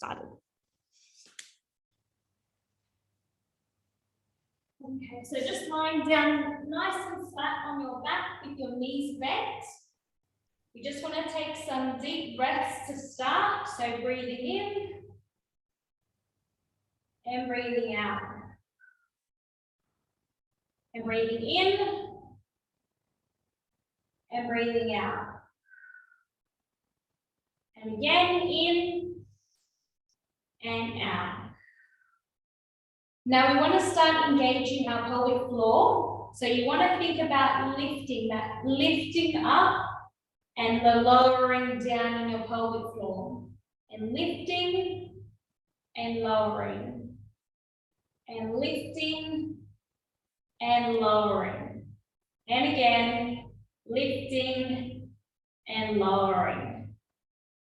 started. Okay, so just lying down nice and flat on your back with your knees bent. You just want to take some deep breaths to start. So breathing in and breathing out. And breathing in and breathing out. And again, in and out. Now we want to start engaging our pelvic floor. So you want to think about lifting up and the lowering down in your pelvic floor. And lifting and lowering. And lifting and lowering. And again, lifting and lowering.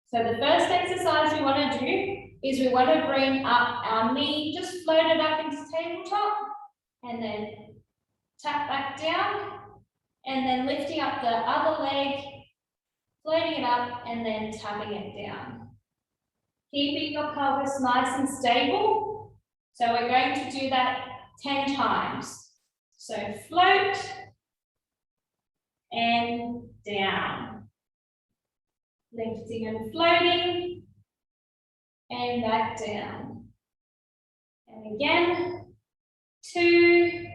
So the first exercise we want to do is we want to bring up our knee, just float it up into tabletop, and then tap back down, and then lifting up the other leg, floating it up, and then tapping it down. Keeping your pelvis nice and stable. So we're going to do that 10 times. So float and down. Lifting and floating and back down. And again, 2.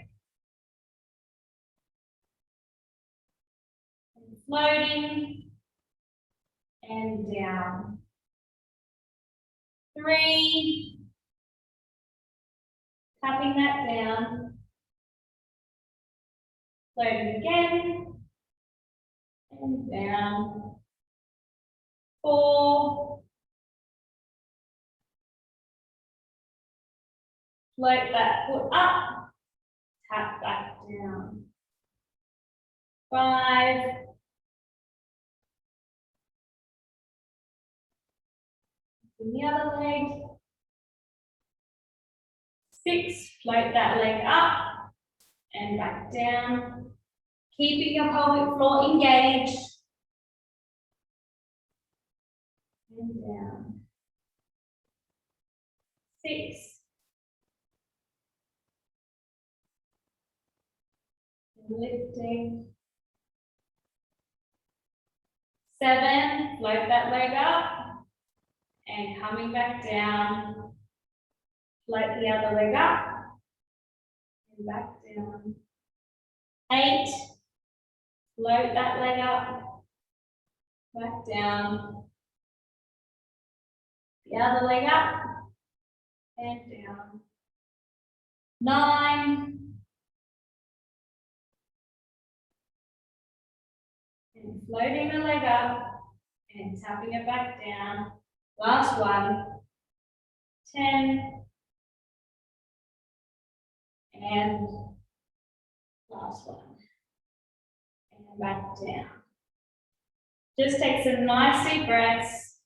And floating and down. 3. Tapping that down. Floating again. And down. 4. Float that foot up. Tap back down. 5. The other leg. 6. Float that leg up and back down. Keeping your pelvic floor engaged. And down. 6. And lifting. 7. Float that leg up and coming back down. Float the other leg up and back down. 8. Float that leg up, back down. The other leg up and down. 9. And floating the leg up and tapping it back down. Last one. 10. And last one. And back down. Just take some nice deep breaths.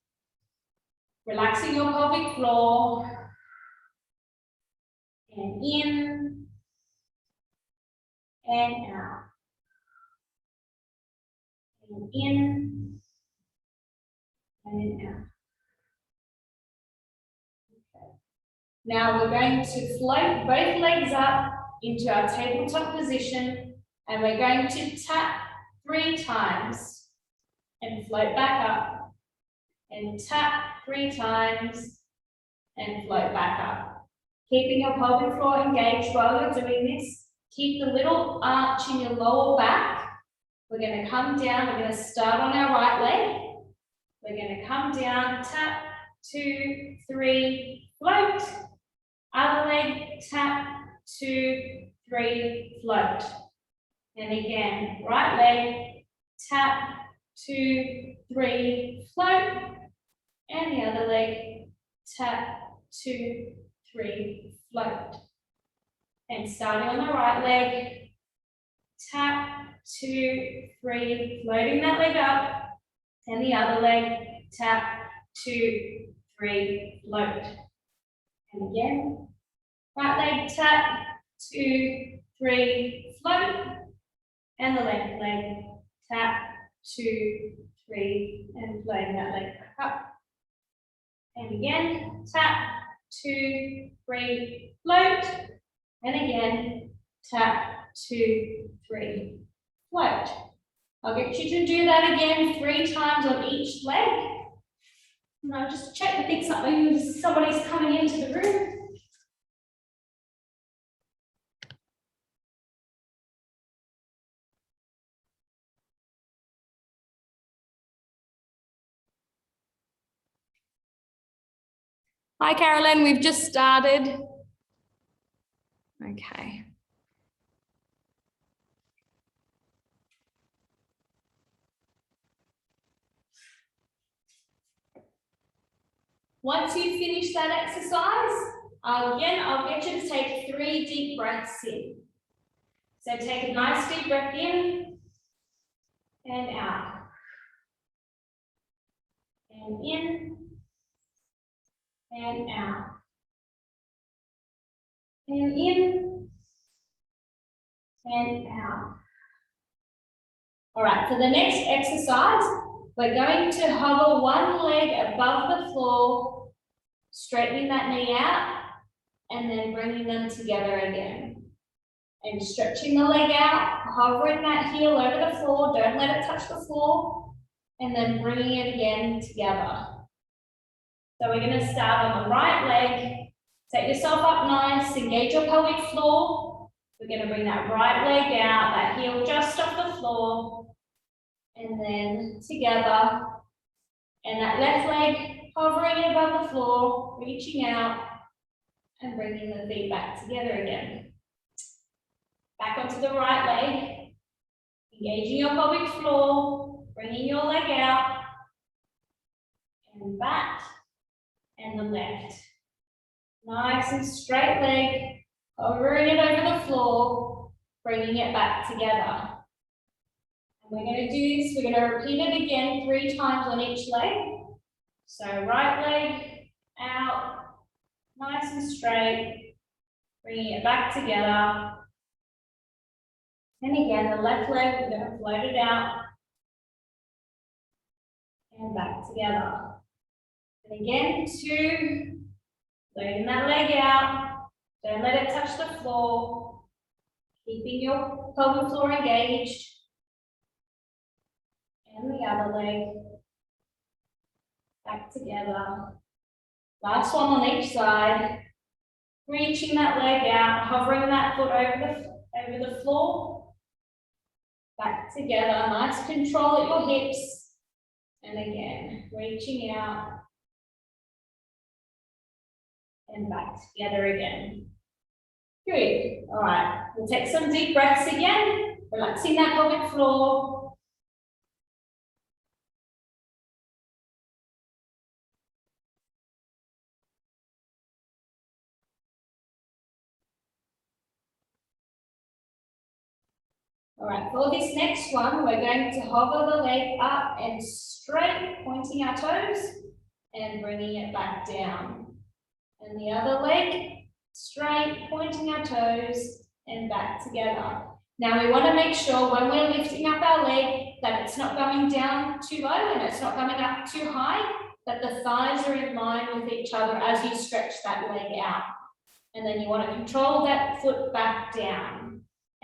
Relaxing your pelvic floor. And in and out. And in and out. Okay. Now we're going to float both legs up into our tabletop position, and we're going to tap 3 times and float back up, and tap 3 times and float back up. Keeping your pelvic floor engaged while you're doing this. Keep the little arch in your lower back. We're going to come down. We're going to start on our right leg. We're going to come down, tap, 2, 3, float. Other leg, tap, 2, 3, float. And again, right leg, tap, 2, 3, float. And the other leg, tap, 2, 3, float. And starting on the right leg, tap, 2, 3, floating that leg up. And the other leg, tap, 2, 3, float. And again, right leg, tap, 2, 3, float. And the left leg, tap, 2, 3, and floating that leg back up. And again, tap, 2, 3, float. And again, tap, 2, 3, float. I'll get you to do that again 3 times on each leg. And I'll just check to think somebody's coming into the room. Hi, Carolyn, we've just started. Okay. Once you finish that exercise, again, I'll get you to take 3 deep breaths in. So take a nice deep breath in and out. And in and out. And in and out. All right, for the next exercise, we're going to hover one leg above the floor, straightening that knee out, and then bringing them together again. And stretching the leg out, hovering that heel over the floor, don't let it touch the floor, and then bringing it again together. So we're going to start on the right leg. Set yourself up nice, engage your pelvic floor. We're going to bring that right leg out, that heel just off the floor, and then together. And that left leg hovering above the floor, reaching out, and bringing the feet back together again. Back onto the right leg, engaging your pelvic floor, bringing your leg out, and back, and the left. Nice and straight leg, hovering it over the floor, bringing it back together. And we're going to do this, we're going to repeat it again 3 times on each leg. So right leg out, nice and straight, bringing it back together. And again, the left leg, we're going to float it out and back together. And again, 2, floating that leg out, don't let it touch the floor, keeping your pelvic floor engaged. And the other leg, back together. Last one on each side, reaching that leg out, hovering that foot over the floor, back together, nice control at your hips, and again, reaching out, and back together again. Good, all right, we'll take some deep breaths again, relaxing that pelvic floor. All right, for this next one, we're going to hover the leg up and straight, pointing our toes and bringing it back down. And the other leg, straight, pointing our toes and back together. Now we want to make sure when we're lifting up our leg that it's not going down too low and it's not coming up too high, that the thighs are in line with each other as you stretch that leg out. And then you want to control that foot back down.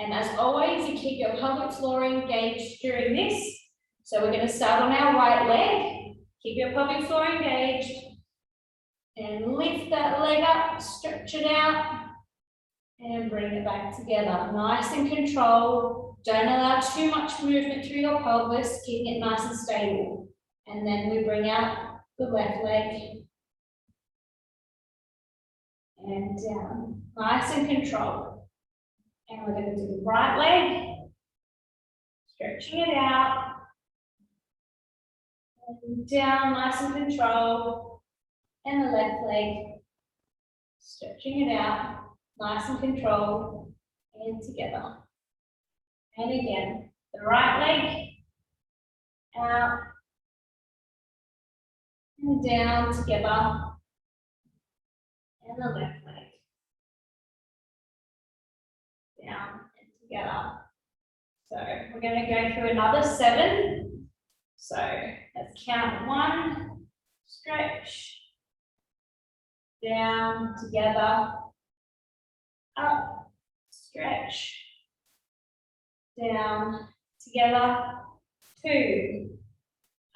And as always, you keep your pelvic floor engaged during this. So we're going to start on our right leg. Keep your pelvic floor engaged. And lift that leg up, stretch it out. And bring it back together. Nice and controlled. Don't allow too much movement through your pelvis, keeping it nice and stable. And then we bring out the left leg. And down. Nice and controlled. And we're going to do the right leg, stretching it out, and down, nice and controlled, and the left leg, stretching it out, nice and controlled, and together. And again, the right leg, out, and down together, and the left leg. Down and together. So we're going to go through another 7. So let's count 1, stretch, down, together, up, stretch, down, together, 2,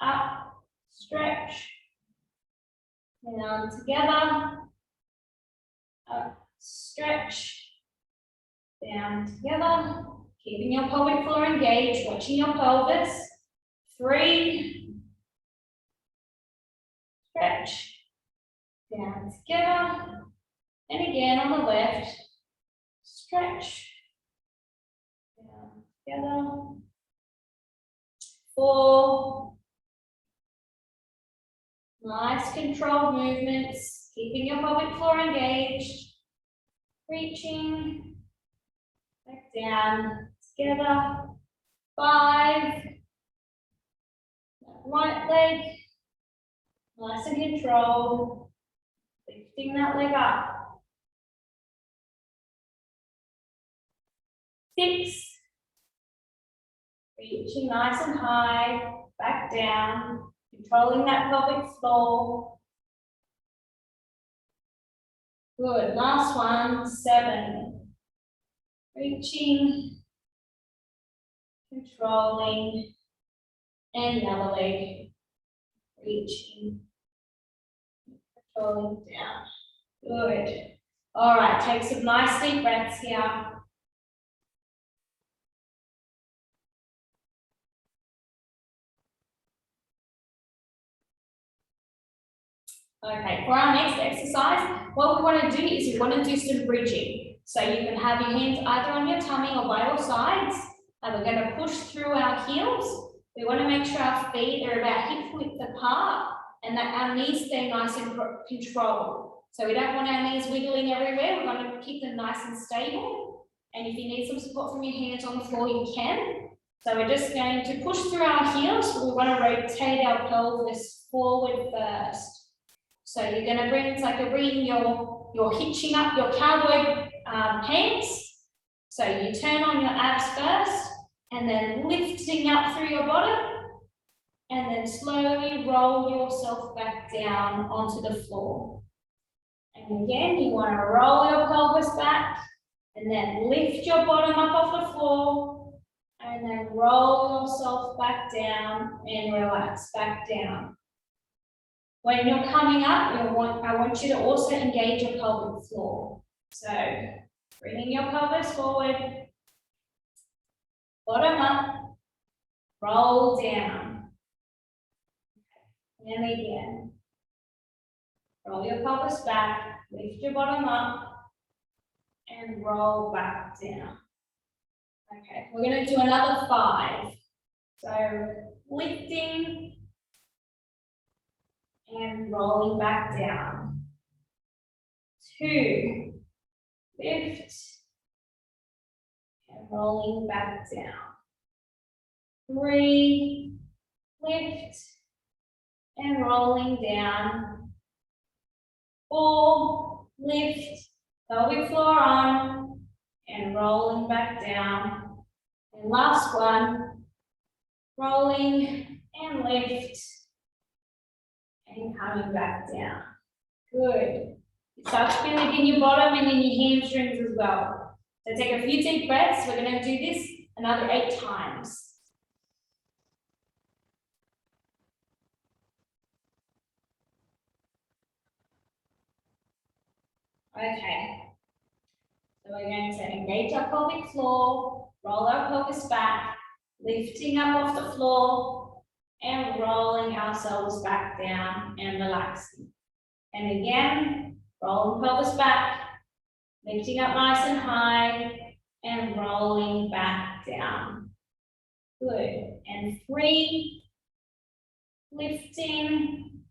up, stretch, down, together, up, stretch, down, together, keeping your pelvic floor engaged, watching your pelvis, 3, stretch, down, together, and again on the left, stretch, down, together, 4, nice controlled movements, keeping your pelvic floor engaged, reaching, back down, together, 5, right leg, nice and controlled, lifting that leg up, 6, reaching nice and high, back down, controlling that pelvic floor. Good, last one, 7. Reaching, controlling, and the other leg. Reaching, controlling down. Good. All right, take some nice deep breaths here. Okay, for our next exercise, what we want to do is we want to do some bridging. So you can have your hands either on your tummy or by your sides, and we're going to push through our heels. We want to make sure our feet are about hip width apart and that our knees stay nice and controlled. So we don't want our knees wiggling everywhere. We're going to keep them nice and stable. And if you need some support from your hands on the floor, you can. So we're just going to push through our heels. We want to rotate our pelvis forward first. So you're going to bring, it's like you're bringing your hitching up your cowboy pants. So you turn on your abs first, and then lifting up through your bottom, and then slowly roll yourself back down onto the floor. And again, you want to roll your pelvis back, and then lift your bottom up off the floor, and then roll yourself back down and relax back down. When you're coming up, I want you to also engage your pelvic floor. So bringing your pelvis forward, bottom up, roll down. And again, roll your pelvis back, lift your bottom up, and roll back down. Okay, we're going to do another 5. So lifting and rolling back down. 2, lift and rolling back down. 3, lift and rolling down. 4, lift, pelvic floor on and rolling back down. And last one, rolling and lift and coming back down. Good. You start to feel it in your bottom and in your hamstrings as well. So take a few deep breaths. We're going to do this another 8 times. Okay. So we're going to engage our pelvic floor, roll our pelvis back, lifting up off the floor, and rolling ourselves back down and relaxing. And again, roll the pelvis back, lifting up nice and high, and rolling back down. Good. And 3, lifting,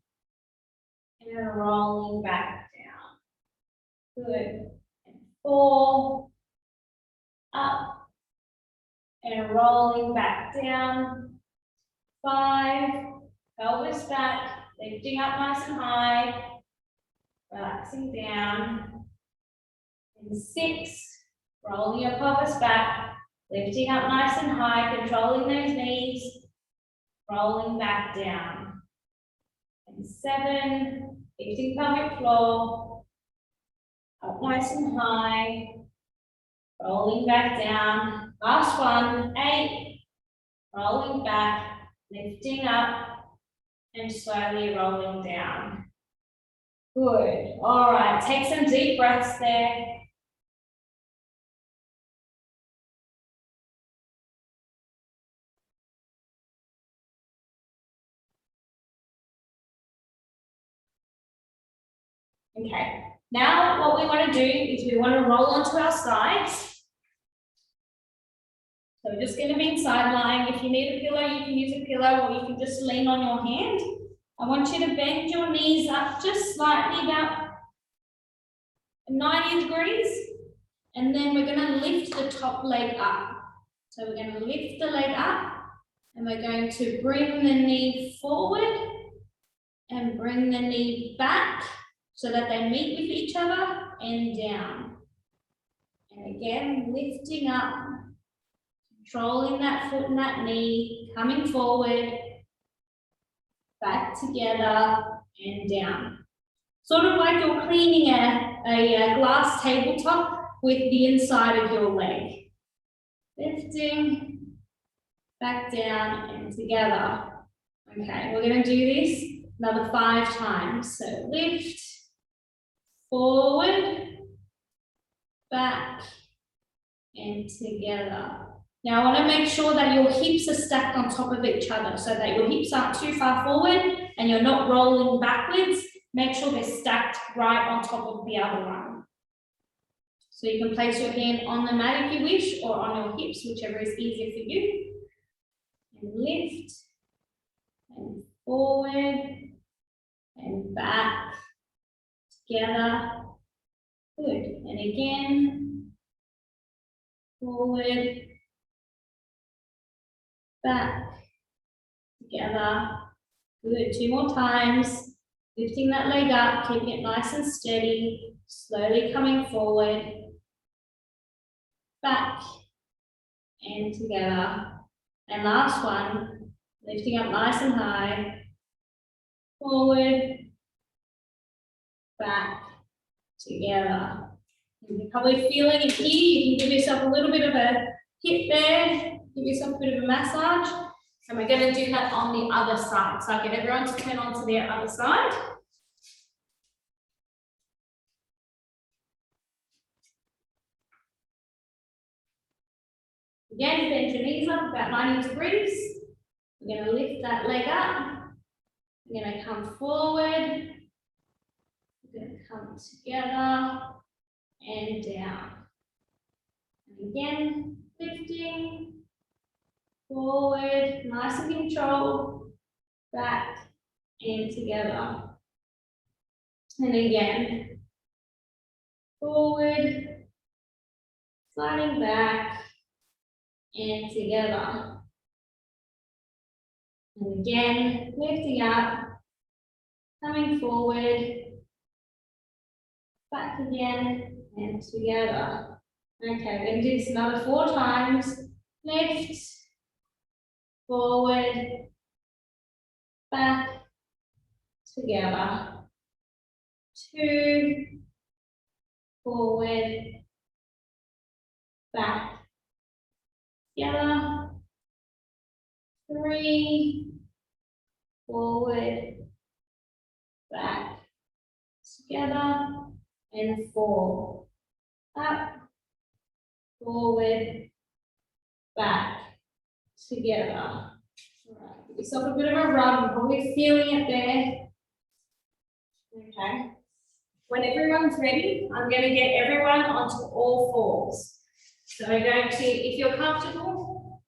and rolling back down. Good. And 4, up, and rolling back down. 5, pelvis back, lifting up nice and high, relaxing down. And 6, rolling your pelvis back, lifting up nice and high, controlling those knees, rolling back down. And 7, Lifting pelvic floor, up nice and high, rolling back down. Last one, 8, rolling back, lifting up, and slowly rolling down. Good. All right, take some deep breaths there. Okay, now what we want to do is we want to roll onto our sides. So we're just going to be side lying. If you need a pillow, you can use a pillow, or you can just lean on your hand. I want you to bend your knees up just slightly, about 90 degrees. And then we're going to lift the top leg up. So we're going to lift the leg up, and we're going to bring the knee forward and bring the knee back so that they meet with each other, and down. And again, lifting up, controlling that foot and that knee, coming forward, back together, and down. Sort of like you're cleaning a glass tabletop with the inside of your leg. Lifting, back down, and together. Okay, we're going to do this another 5 times. So lift, forward, back, and together. Now I want to make sure that your hips are stacked on top of each other so that your hips aren't too far forward and you're not rolling backwards. Make sure they're stacked right on top of the other one. So you can place your hand on the mat if you wish, or on your hips, whichever is easier for you. And lift, and forward, and back, together. Good. And again, forward, back, together. Good. 2 more times. Lifting that leg up, keeping it nice and steady, slowly coming forward, back, and together. And last one, lifting up nice and high, forward, back, together. You're probably feeling it here. You can give yourself a little bit of a hip there, give yourself a bit of a massage. And we're going to do that on the other side. So I get everyone to turn on to their other side. Again, bend your knees up about 90 degrees. We're going to lift that leg up. We're going to come forward. We're going to come together and down. And again, lifting, forward, nice and controlled, back and together. And again, forward, sliding back and together. And again, lifting up, coming forward, back again and together. Okay, we're going to do this another 4 times. Lift, forward, back, together. 2, forward, back, together. 3, forward, back, together. And 4, up, forward, back, together. All right, give yourself a bit of a rub. You're probably feeling it there. Okay. When everyone's ready, I'm going to get everyone onto all 4s. So we're going to, if you're comfortable,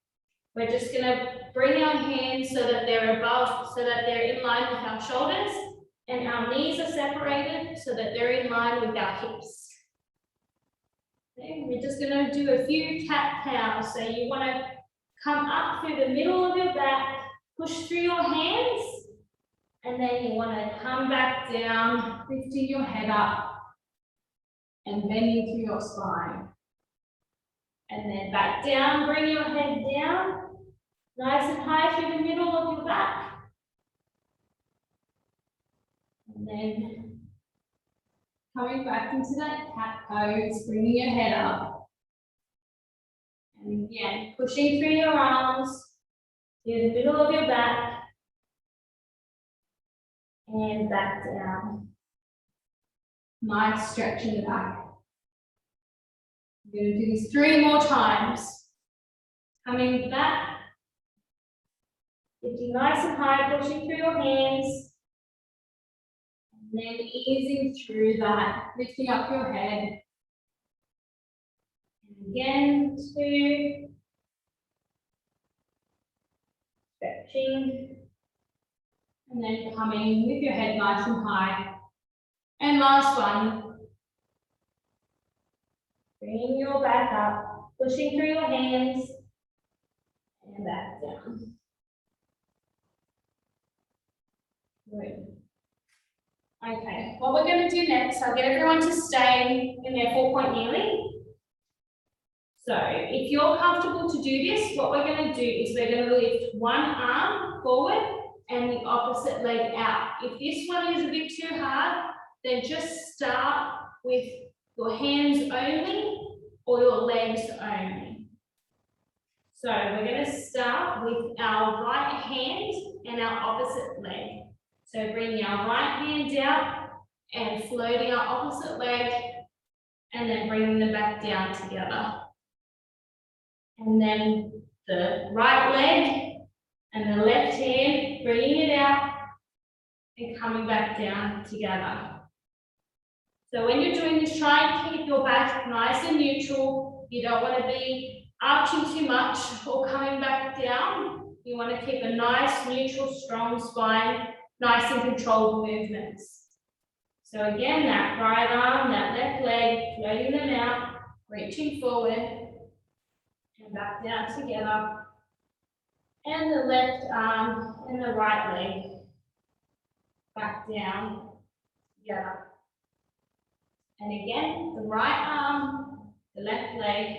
we're just going to bring our hands so that they're above, so that they're in line with our shoulders, and our knees are separated so that they're in line with our hips. Okay, we're just going to do a few cat cows. So you want to come up through the middle of your back, push through your hands, and then you want to come back down, lifting your head up and bending through your spine. And then back down, bring your head down, nice and high through the middle of your back. And then coming back into that cat pose, bringing your head up. And again, pushing through your arms to the middle of your back. And back down. Nice stretch in the back. We're going to do this 3 more times. Coming back. Lifting nice and high, pushing through your hands. And then easing through that, lifting up your head. And again, 2. Stretching. And then coming with your head nice and high. And last one. Bringing your back up, pushing through your hands. And back down. Good. Okay, what we're going to do next, I'll get everyone to stay in their 4-point kneeling. So if you're comfortable to do this, what we're going to do is we're going to lift one arm forward and the opposite leg out. If this one is a bit too hard, then just start with your hands only or your legs only. So we're going to start with our right hand and our opposite leg. So bringing our right hand out and floating our opposite leg and then bringing them back down together. And then the right leg and the left hand, bringing it out and coming back down together. So when you're doing this, try and keep your back nice and neutral. You don't want to be arching too much or coming back down. You want to keep a nice, neutral, strong spine, nice and controlled movements. So again, that right arm, that left leg, floating them out, reaching forward, and back down together. And the left arm and the right leg, back down together. And again, the right arm, the left leg,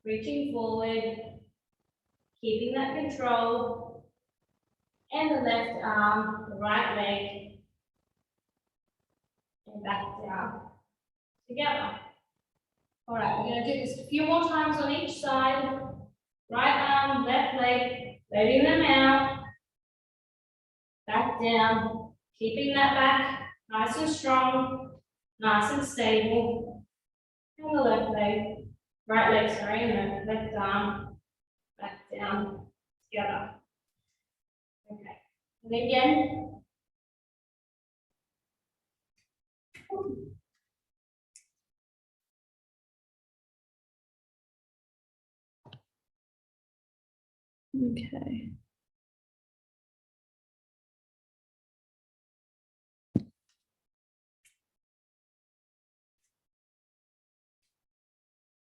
reaching forward, keeping that control, and the left arm, the right leg, and back down together. All right, we're going to do this a few more times on each side. Right arm, left leg, letting them out, back down, keeping that back nice and strong, nice and stable. And the left leg, right leg, sorry, and the left arm, back down together. Okay, and again. Okay.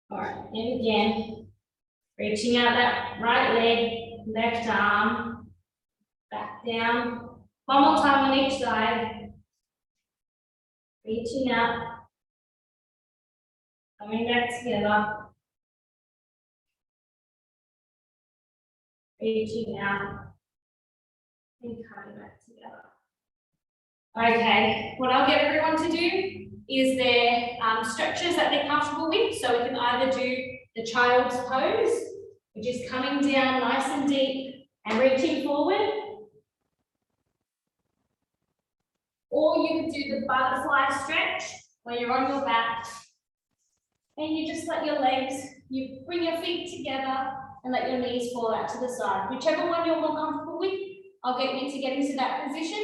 All right, and again, reaching out that right leg, left arm, back down. One more time on each side. Reaching out, coming back together. Reaching out and coming back together. Okay, what I'll get everyone to do is their stretches that they're comfortable with. So we can either do the child's pose, which is coming down nice and deep and reaching forward. Or you could do the butterfly stretch where you're on your back and you just let your legs, you bring your feet together and let your knees fall out to the side. Whichever one you're more comfortable with, I'll get you to get into that position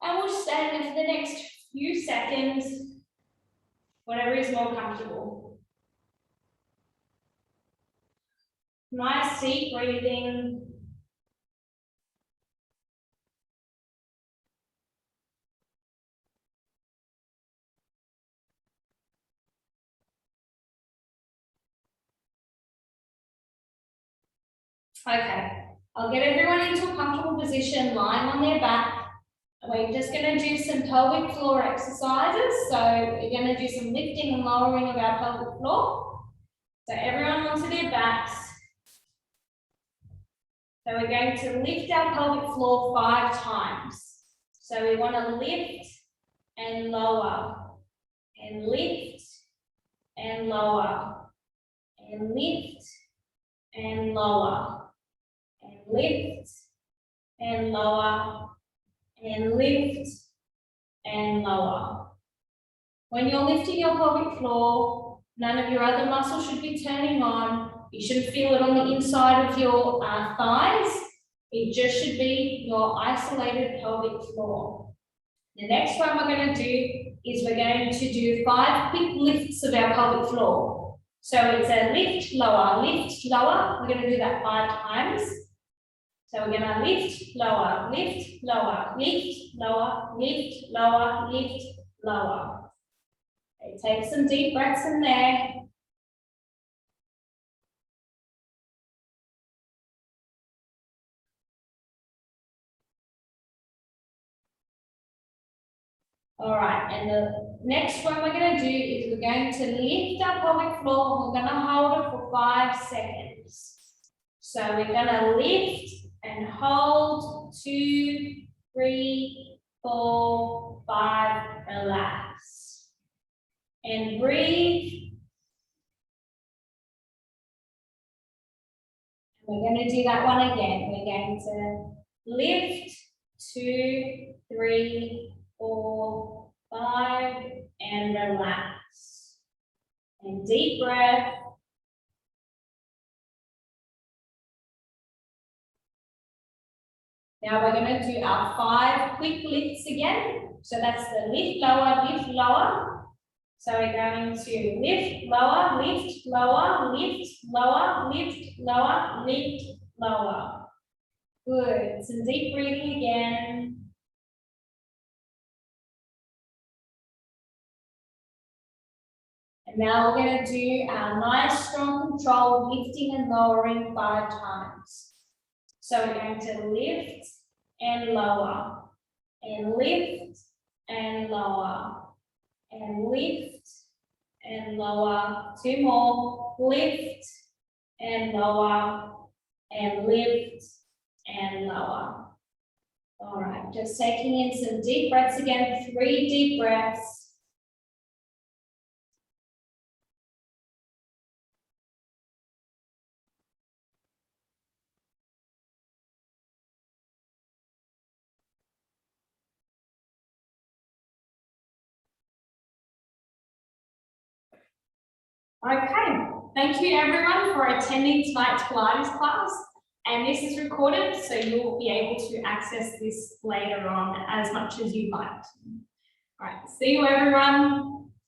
and we'll stand there for the next few seconds, whatever is more comfortable. Nice deep breathing. Okay, I'll get everyone into a comfortable position, lying on their back. We're just going to do some pelvic floor exercises. So we're going to do some lifting and lowering of our pelvic floor. So everyone onto their backs. So we're going to lift our pelvic floor 5 times. So we want to lift and lower, and lift, and lower, and lift, and lower, and lift, and lower, and lift, and lower. When you're lifting your pelvic floor, none of your other muscles should be turning on. You shouldn't feel it on the inside of your thighs. It just should be your isolated pelvic floor. The next one we're going to do is we're going to do 5 quick lifts of our pelvic floor. So it's a lift, lower, lift, lower. We're going to do that 5 times. So we're going to lift, lower, lift, lower, lift, lower, lift, lower, lift, lower. Okay, take some deep breaths in there. All right, and the next one we're going to do is we're going to lift our pelvic floor. We're going to hold it for 5 seconds. So we're going to lift and hold 2, 3, 4, 5, relax. And breathe. We're going to do that one again. We're going to lift 2, 3, 4, 5, and relax. And deep breath. Now we're going to do our 5 quick lifts again. So that's the lift, lower, lift, lower. So we're going to lift, lower, lift, lower, lift, lower, lift, lower, lift, lower. Good. Some deep breathing again. And now we're going to do our nice, strong control, lifting and lowering 5 times. So we're going to lift and lower, and lift and lower, and lift and lower. 2 more. Lift and lower, and lift and lower. All right, just taking in some deep breaths again, 3 deep breaths. Okay, thank you everyone for attending tonight's Pilates class. And this is recorded, so you'll be able to access this later on as much as you like. All right, see you everyone.